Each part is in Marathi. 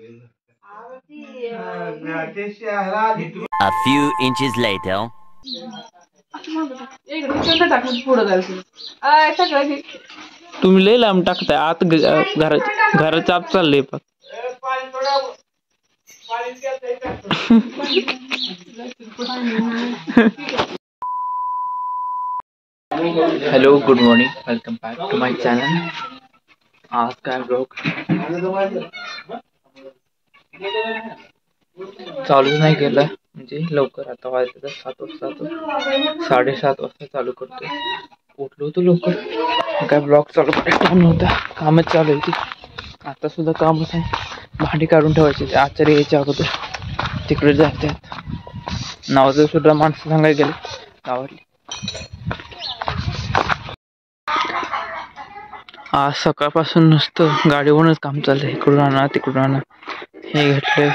A few inches later. तुम्ही लय लांब टाकताय आत घराच्या आत चाललंय पण. Hello good morning welcome back to my channel. आज काय ब्लॉग चालू नाही केलं म्हणजे लवकर. आता वाजले 7 वाजता, 7:30 वाजता चालू करतो. उठलो होतो लवकर, काय ब्लॉग चालू करायचा नव्हता, कामच चालू होती. आता सुद्धा कामच आहे, भांडी काढून ठेवायची ते आचार्य यायच्या अगोदर. तिकडे जातात नावाचं सुद्धा माणसं सांगायला गेले गावातली. आज सकाळपासून नुसतं गाडीवरूनच काम चाललंय, इकडून आणा तिकडून आणा. हे घेतलंय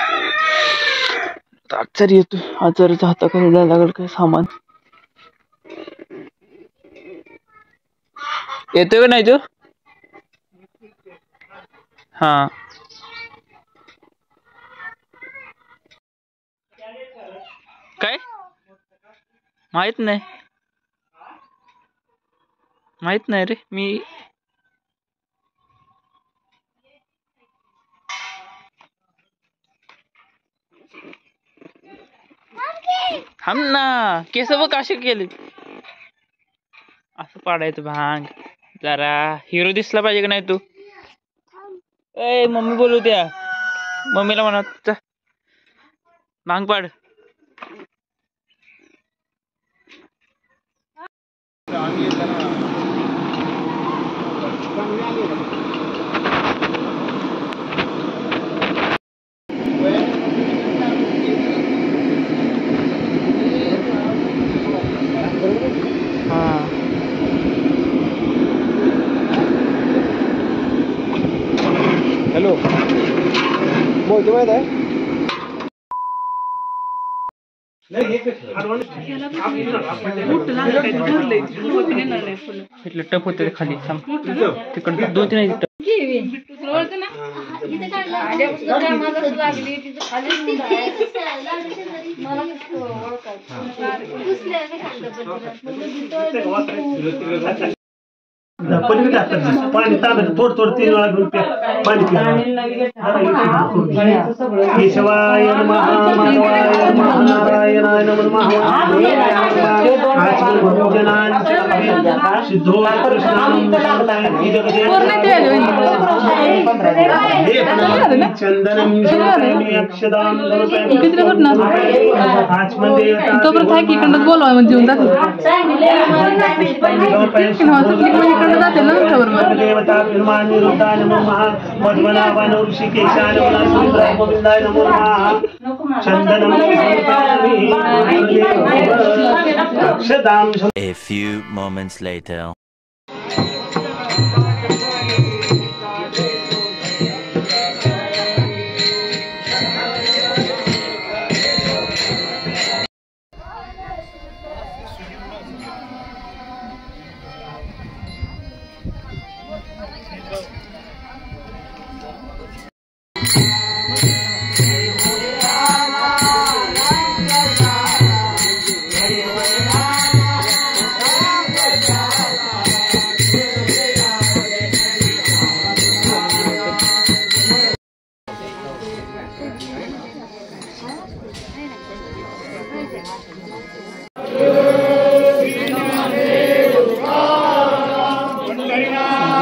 आचार्य येतो, आचार्याच्या हाताखाली जायला लागल काय सामान. येतोय का नाही तो? हा काय माहित नाही रे मी. थांब ना, केस बघ असे केले. असं पाडायचं भांग. जरा हिरो दिसला पाहिजे का नाही तू? ए मम्मी बोलू द्या, मम्मीला म्हणा भांग पाड. हॅलो बोलतो माहित आहे. टप होते खाली तिकडे 2-3 टप. पाणी तांबे थोडं 3 वेळा घेऊन पाणी केशवाय नमः माधवाय नमः नारायणाय नमः सिद्धो चंदनम अक्षदाम देवता निर्माण रुद्राय नमः मधुमनाभाय ऋषिकेशाय नमः गोविंदाय नमः Chandanam अक्षदाम. A few moments later.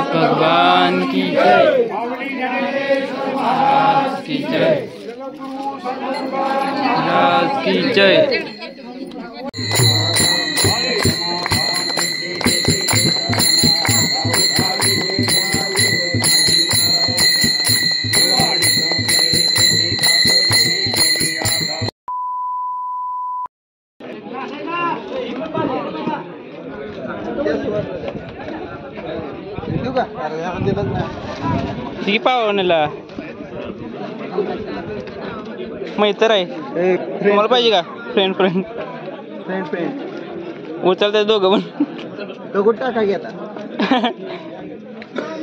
भगवान की जय, राज की जय, राज की जय. ती पाहुण्याला मैत्र आहे. तुम्हाला पाहिजे का फ्रेंड फ्रेंड फ्रेंड फ्रेंड उचलते दोघं पण. दगड टाका घेता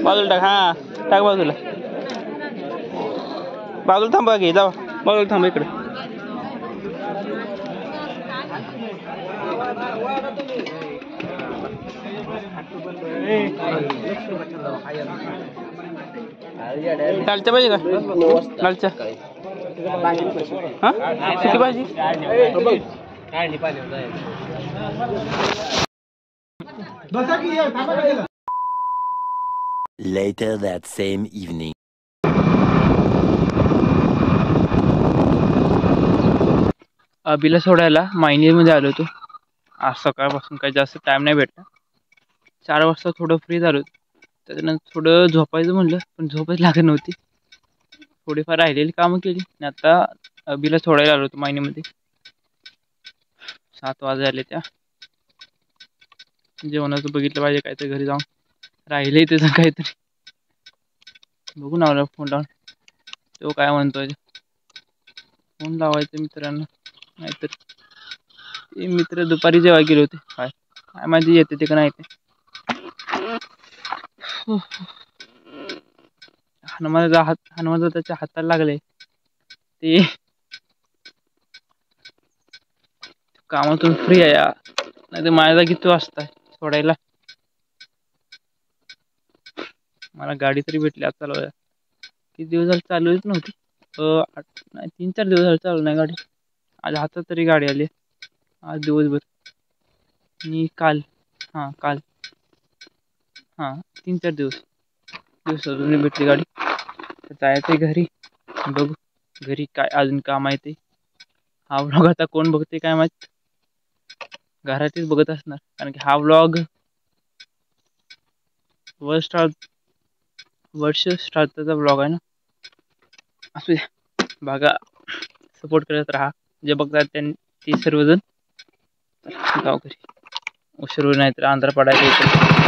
बाजूला टाक. हा टाक बाजूला. बाजूला थांबा घे जावा बाजूला थांबा इकडे. लालच्या पाहिजे का लालच्या हा सुकी भाजी Later that same evening. अभिला सोडायला मायनीमध्ये आलो होतो. आज सकाळपासून काही जास्त टाइम नाही भेटला. 4 वाजता थोडं फ्री झालो. त्याच्यानंतर थोडं झोपायचं म्हणलं पण झोपच लागत नव्हती. थोडीफार राहिलेली कामं केली आणि आता अभिला सोडायला आलो होतो मायनीमध्ये. 7 वाजले आले त्या. जेवणाचं बघितलं पाहिजे काहीतरी घरी जाऊन राहिले त्याचं काहीतरी बघून आला फोन लावून. तो काय म्हणतोय फोन लावायचं मित्रांना नाहीतर ते मित्र दुपारी जेव्हा गेले होते काय काय माहिती येते ते का नाही ते. हनुमान त्याच्या हाताला लागले ते कामातून फ्री आहे नाही तर माझ्या जागी तू असताय सोडायला. मला गाडी तरी भेटली आता चालवायला. किती दिवस झाले चालवलीच नव्हती. 3-4 दिवस झाले चालू नाही गाडी. आज हातात तरी गाडी आली आज दिवसभर. आणि काल 3-4 दिवसातून भेटली गाडी. जायचंय घरी बघू घरी काय अजून काम आहे ते. हा व्लॉग आता कोण बघते काय माहित. घरातच बघत असणार कारण की हा व्लॉग वर्ष स्टार्टचा व्लॉग आहे ना. असू द्या बघा सपोर्ट करत राहा जे बघतात त्यांनी ती सर्वजण. जाऊ घरी उशीर नाही तर अंधार पडायला येतो.